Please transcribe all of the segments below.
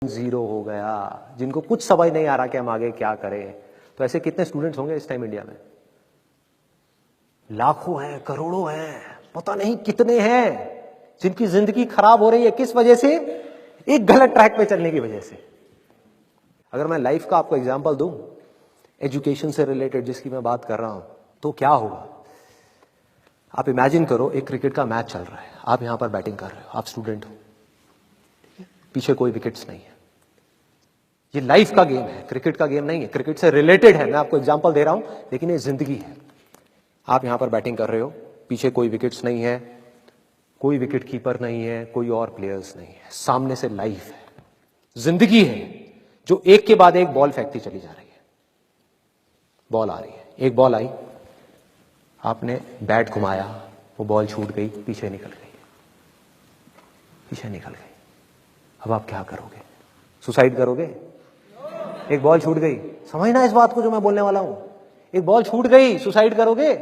Zero हो गया, जिनको कुछ समझ नहीं आ रहा कि हम आगे क्या करें। तो ऐसे कितने स्टूडेंट्स होंगे इस टाइम इंडिया में? लाखों हैं, करोड़ों हैं, पता नहीं कितने हैं जिनकी जिंदगी खराब हो रही है। किस वजह से? एक गलत ट्रैक पे चलने की वजह से। अगर मैं लाइफ का आपको एग्जांपल दूं, एजुकेशन से रिलेटेड जिसकी मैं बात कर रहा हूं, तो क्या होगा? आप इमेजिन करो, एक क्रिकेट का मैच चल रहा है, आप यहां पर बैटिंग कर रहे हो, आप स्टूडेंट हो, पीछे कोई विकेट्स नहीं है। ये लाइफ का गेम है, क्रिकेट का गेम नहीं है, क्रिकेट से रिलेटेड है, मैं आपको एग्जांपल दे रहा हूं, लेकिन ये जिंदगी है। आप यहां पर बैटिंग कर रहे हो, पीछे कोई विकेट्स नहीं है, कोई विकेट कीपर नहीं है, कोई और प्लेयर्स नहीं है, सामने से लाइफ है, जिंदगी है, जो एक के बाद एक बॉल फेंकती चली जा रही है। बॉल आ रही है, एक बॉल आई, आपने बैट घुमाया, वो बॉल छूट गई, पीछे निकल गई, पीछे निकल गई। अब आप क्या करोगे? सुसाइड करोगे? एक बॉल छूट गई, समझना इस बात को जो मैं बोलने वाला हूं। एक बॉल छूट गई, सुसाइड करोगे?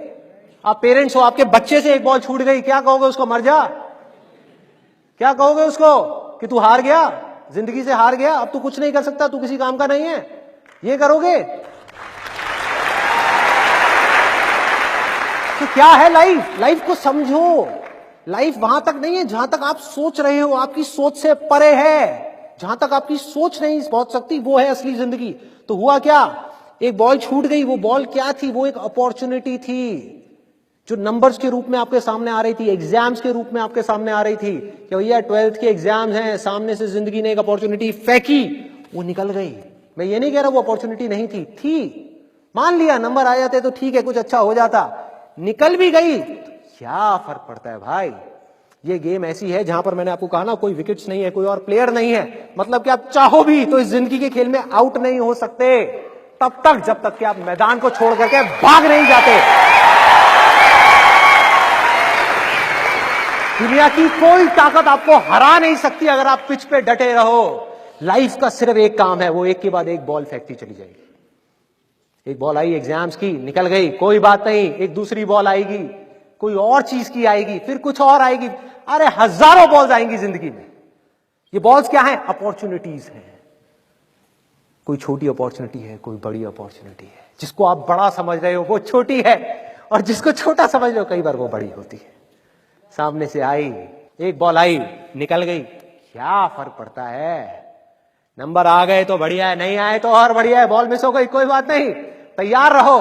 आप पेरेंट्स हो, आपके बच्चे से एक बॉल छूट गई, क्या कहोगे उसको? मर जा? क्या कहोगे उसको कि तू हार गया, जिंदगी से हार गया, अब तू कुछ नहीं कर सकता, तू किसी काम का नहीं है? ये करोगे? तो क्या है लाइफ? लाइफ को समझो। लाइफ वहां तक नहीं है जहां तक आप सोच रहे हो, आपकी सोच से परे है। जहां तक आपकी सोच नहीं पहुंच सकती, वो है असली जिंदगी। तो हुआ क्या? एक बॉल छूट गई। वो बॉल क्या थी? वो एक अपॉर्चुनिटी थी, जो नंबर्स के रूप में आपके सामने आ रही थी, एग्जाम्स के रूप में आपके सामने आ रही थी कि भैया 12th के एग्जाम्स हैं, सामने से जिंदगी ने एक अपॉर्चुनिटी फेंकी, वो निकल गई। मैं ये नहीं कह रहा वो अपॉर्चुनिटी नहीं थी, मान लिया नंबर आ जाते तो ठीक है, कुछ अच्छा हो जाता, निकल भी गई, क्या फर्क पड़ता है भाई? ये गेम ऐसी है जहां पर मैंने आपको कहा ना, कोई विकेट्स नहीं है, कोई और प्लेयर नहीं है, मतलब कि आप चाहो भी तो इस जिंदगी के खेल में आउट नहीं हो सकते, तब तक जब तक कि आप मैदान को छोड़ करके भाग नहीं जाते। दुनिया की कोई ताकत आपको हरा नहीं सकती अगर आप पिच पे डटे रहो। लाइफ का सिर्फ एक काम है, वो एक के बाद एक बॉल फेंकती चली जाएगी। एक बॉल आई एग्जाम्स की, निकल गई, कोई बात नहीं, एक दूसरी बॉल आएगी, कोई और चीज की आएगी, फिर कुछ और आएगी। अरे हजारों बॉल्स आएंगी जिंदगी में। ये बॉल्स क्या हैं? अपॉर्चुनिटीज हैं। कोई छोटी अपॉर्चुनिटी है, कोई बड़ी अपॉर्चुनिटी है। जिसको आप बड़ा समझ रहे हो वो छोटी है, और जिसको छोटा समझ रहे हो कई बार वो बड़ी होती है। सामने से आई, एक बॉल आई, निकल गई, क्या फर्क पड़ता है? नंबर आ गए तो बढ़िया है, नहीं आए तो और बढ़िया है, बॉल मिस हो गई, कोई बात नहीं, तैयार रहो।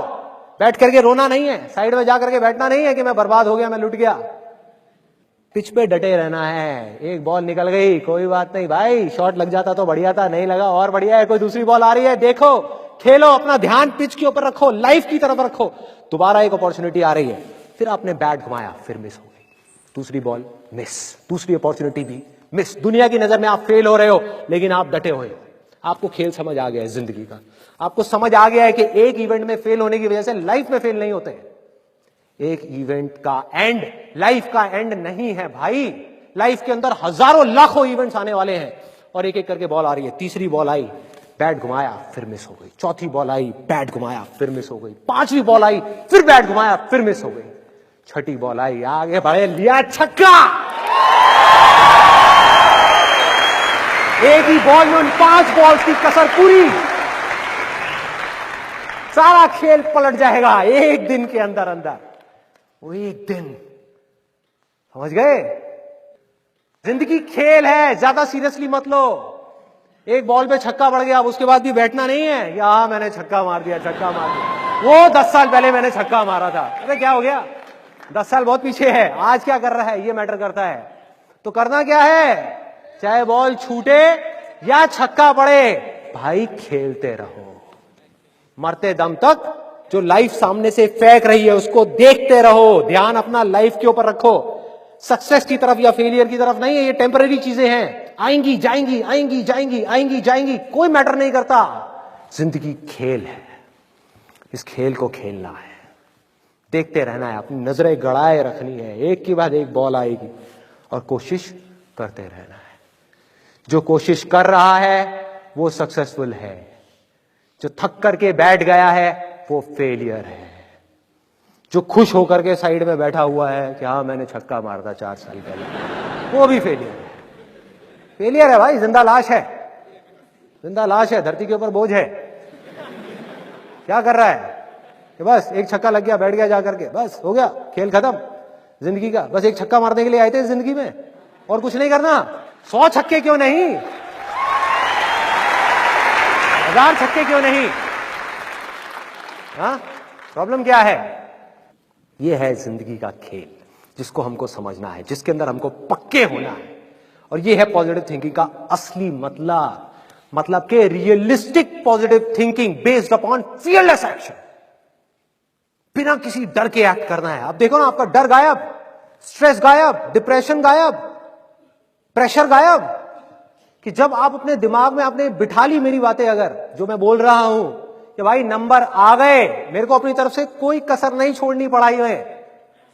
बैठ करके रोना नहीं है, साइड में जाकर के बैठना नहीं है कि मैं बर्बाद हो गया, मैं लुट गया। पिच पे डटे रहना है। एक बॉल निकल गई, कोई बात नहीं भाई, शॉट लग जाता तो बढ़िया था, नहीं लगा और बढ़िया है, कोई दूसरी बॉल आ रही है, देखो, खेलो, अपना ध्यान पिच के ऊपर रखो, लाइफ की तरफ रखो। दोबारा एक अपॉर्चुनिटी आ रही है, फिर आपने बैट घुमाया, फिर मिस हो गई, दूसरी बॉल मिस, दूसरी अपॉर्चुनिटी भी मिस। दुनिया की नजर में आप फेल हो रहे हो, लेकिन आप डटे हुए हो। आपको खेल समझ आ गया है जिंदगी का, आपको समझ आ गया है कि एक इवेंट में फेल होने की वजह से लाइफ में फेल नहीं होते। एक इवेंट का एंड लाइफ का एंड नहीं है भाई। लाइफ के अंदर हजारों लाखों इवेंट्स आने वाले हैं, और एक एक करके बॉल आ रही है। तीसरी बॉल आई, बैट घुमाया, फिर मिस हो गई। चौथी बॉल आई, बैट घुमाया, फिर मिस हो गई। पांचवी बॉल आई, फिर बैट घुमाया, फिर मिस हो गई। छठी बॉल आई, आगे बढ़े, लिया छक्का। एक ही बॉल में उन 5 बॉल्स की कसर पूरी, सारा खेल पलट जाएगा एक दिन के अंदर अंदर। वो एक दिन, समझ गए? जिंदगी खेल है, ज्यादा सीरियसली मत लो। एक बॉल पे छक्का पड़ गया, अब उसके बाद भी बैठना नहीं है, या मैंने छक्का मार दिया, छक्का मार दिया, वो 10 साल पहले मैंने छक्का मारा था। अरे क्या हो गया? 10 साल बहुत पीछे है, आज क्या कर रहा है ये मैटर करता है। तो करना क्या है? चाहे बॉल छूटे या छक्का पड़े, भाई खेलते रहो मरते दम तक। जो लाइफ सामने से फेंक रही है उसको देखते रहो, ध्यान अपना लाइफ के ऊपर रखो। सक्सेस की तरफ या फेलियर की तरफ नहीं है, ये टेम्पररी चीजें हैं, आएंगी जाएंगी, आएंगी जाएंगी, आएंगी जाएंगी, कोई मैटर नहीं करता। जिंदगी खेल है, इस खेल को खेलना है, देखते रहना है, अपनी नजरें गड़ाए रखनी है, एक के बाद एक बॉल आएगी और कोशिश करते रहना है। जो कोशिश कर रहा है वो सक्सेसफुल है, जो थक करके बैठ गया है वो फेलियर है। जो खुश होकर के साइड में बैठा हुआ है कि हाँ मैंने छक्का मारा था 4 साल पहले, वो भी फेलियर है। फेलियर है भाई, जिंदा लाश है। जिंदा लाश है, धरती के ऊपर बोझ है। क्या कर रहा है कि बस एक छक्का लग गया, बैठ गया जाकर के, बस हो गया, खेल खत्म जिंदगी का। बस एक छक्का मारने के लिए आए थे जिंदगी में, और कुछ नहीं करना। 100 छक्के क्यों नहीं, 1000 छक्के क्यों नहीं? हाँ, प्रॉब्लम क्या है? ये है जिंदगी का खेल, जिसको हमको समझना है, जिसके अंदर हमको पक्के होना है। और ये है पॉजिटिव थिंकिंग का असली मतलब के realistic positive thinking based upon fearless action. बिना किसी डर के एक्ट करना है। अब देखो ना, आपका डर गायब, स्ट्रेस गायब, डिप्रेशन गायब, प्रेशर गायब। कि जब आप अपने दिमाग में आपने बिठा ली मेरी बातें, अगर जो मैं बोल रहा हूं कि भाई नंबर आ गए, मेरे को अपनी तरफ से कोई कसर नहीं छोड़नी पढ़ाई में,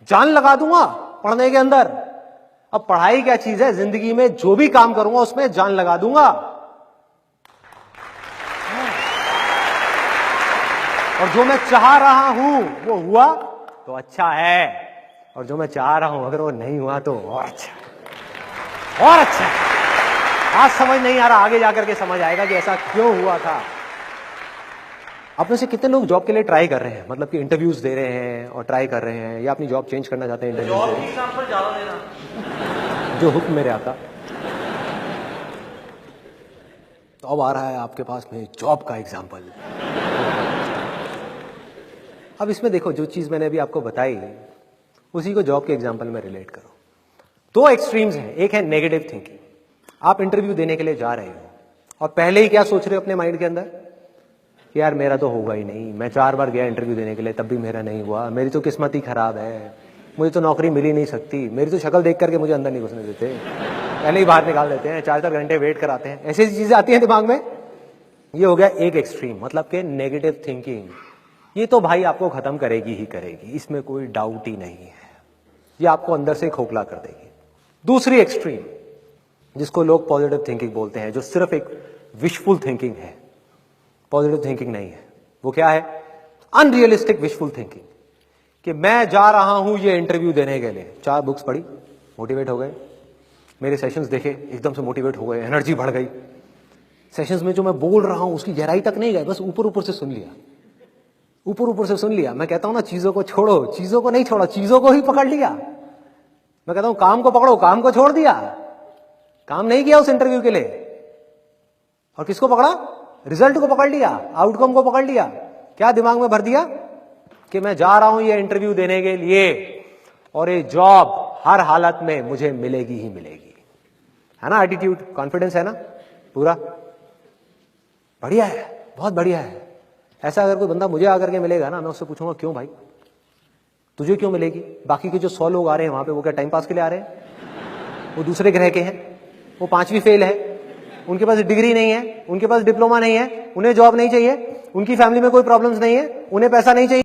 जान लगा दूंगा पढ़ने के अंदर। अब पढ़ाई क्या चीज है, जिंदगी में जो भी काम करूंगा उसमें जान लगा दूंगा। और जो मैं चाह रहा हूं वो हुआ तो अच्छा है, और जो मैं चाह रहा हूं अगर वो नहीं हुआ तो और अच्छा, और अच्छा। आज समझ नहीं आ रहा, आगे जाकर के समझ आएगा कि ऐसा क्यों हुआ था। आप में से कितने लोग जॉब के लिए ट्राई कर रहे हैं, मतलब कि इंटरव्यूज दे रहे हैं और ट्राई कर रहे हैं, या अपनी जॉब चेंज करना चाहते हैं? इंटरव्यू जॉब की एग्जांपल ज्यादा देना, जो हुक्म मेरे आता। तो अब आ रहा है आपके पास में जॉब का एग्जाम्पल। अब इसमें देखो, जो चीज मैंने अभी आपको बताई उसी को जॉब के एग्जाम्पल में रिलेट करो। 2 एक्सट्रीम्स हैं। एक है नेगेटिव थिंकिंग। आप इंटरव्यू देने के लिए जा रहे हो और पहले ही क्या सोच रहे हो अपने माइंड के अंदर कि यार मेरा तो होगा ही नहीं, मैं 4 बार गया इंटरव्यू देने के लिए तब भी मेरा नहीं हुआ, मेरी तो किस्मत ही खराब है, मुझे तो नौकरी मिल ही नहीं सकती, मेरी तो शक्ल देख करके मुझे अंदर नहीं घुसने देते, पहले ही बाहर निकाल देते हैं, 4-4 घंटे वेट कराते हैं। ऐसी चीजें आती हैं दिमाग में। ये हो गया एक एक्सट्रीम, मतलब कि नेगेटिव थिंकिंग। ये तो भाई आपको खत्म करेगी ही करेगी, इसमें कोई डाउट ही नहीं है। ये आपको अंदर से खोखला कर देगी। दूसरी एक्सट्रीम, जिसको लोग पॉजिटिव थिंकिंग बोलते हैं, जो सिर्फ एक विशफुल थिंकिंग है, पॉजिटिव थिंकिंग नहीं है। वो क्या है? Unrealistic wishful thinking. कि मैं जा रहा हूं ये इंटरव्यू देने के लिए, 4 बुक्स पढ़ी, मोटिवेट हो गए, मेरे सेशंस देखे, एकदम से मोटिवेट हो गए, एनर्जी बढ़ गई। सेशंस में जो मैं बोल रहा हूं उसकी गहराई तक नहीं गए, बस ऊपर ऊपर से सुन लिया, ऊपर ऊपर से सुन लिया। मैं कहता हूं ना, चीजों को छोड़ो, चीजों को नहीं छोड़ा, चीजों को ही पकड़ लिया। मैं कहता हूं काम को पकड़ो, काम को छोड़ दिया, काम नहीं किया उस इंटरव्यू के लिए। और किसको पकड़ा? रिजल्ट को पकड़ लिया, आउटकम को पकड़ लिया। क्या दिमाग में भर दिया कि मैं जा रहा हूं ये इंटरव्यू देने के लिए और ये जॉब हर हालत में मुझे मिलेगी ही मिलेगी। है ना एटीट्यूड, कॉन्फिडेंस है ना पूरा? बढ़िया है, बहुत बढ़िया है। ऐसा अगर कोई बंदा मुझे आकर के मिलेगा ना, मैं उससे पूछूंगा क्यों भाई, तुझे क्यों मिलेगी? बाकी के जो 100 लोग आ रहे हैं वहां पे, वो क्या टाइम पास के लिए आ रहे हैं? वो दूसरे ग्रह के हैं, वो 5वीं फेल है, उनके पास डिग्री नहीं है, उनके पास डिप्लोमा नहीं है, उन्हें जॉब नहीं चाहिए, उनकी फैमिली में कोई प्रॉब्लम्स नहीं है, उन्हें पैसा नहीं चाहिए।